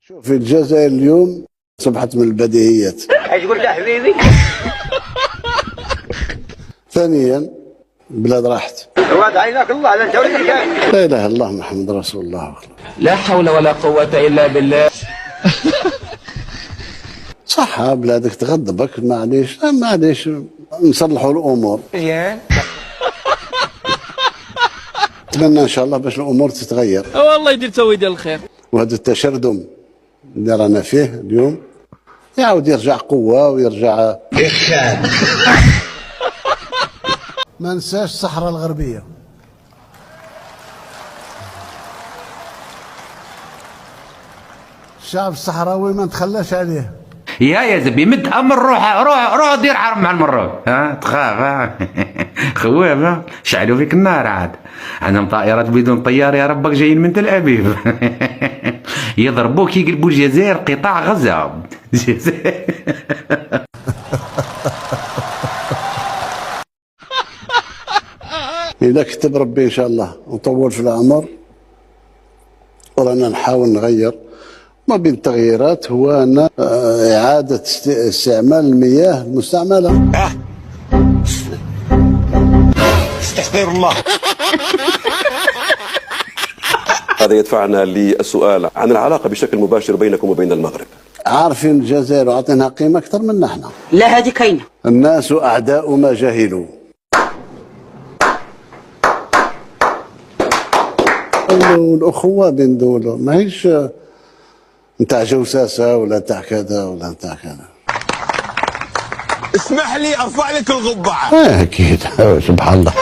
شوف في الجزائر اليوم صبحت من البديهيات. ايش قلت يا حبيبي؟ ثانيا البلاد راحت. واد عينك الله لا انت ولا الحكايه. لا اله الا الله محمد رسول الله. لا حول ولا قوة إلا بالله. صح بلادك تغضبك معليش نصلحوا الامور. مزيان. نتمنى ان شاء الله باش الامور تتغير. والله يدير تويد الخير. وهذا التشردم اللي رانا فيه اليوم يعاود يرجع قوه ويرجع ما ننساش الصحراء الغربيه. الشعب الصحراوي ما نتخلاش عليه. يا زبي مد امر روح دير حرب مع المروح. ها تخاف ها خواب ها شعلوا فيك النار عاد. عندهم طائرات بدون طيار يا ربك جايين من تل ابيب. يضربوك يقلبوا الجزائر قطاع غزه. إذا كتب ربي إن شاء الله وطول في العمر ورانا نحاول نغير. ما بين التغييرات هو أن إعادة استعمال المياه المستعملة. استغفر الله. هذا يدفعنا للسؤال عن العلاقة بشكل مباشر بينكم وبين المغرب. عارفين الجزائر وعطيناها قيمة أكثر منا احنا. لا هذه كاينة. الناس أعداء ما جهلوا. الأخوة بين دول ماهيش نتاع جوساسة ولا نتاع كذا ولا نتاع كذا. اسمح لي ارفع لك القبعة. أكيد سبحان الله.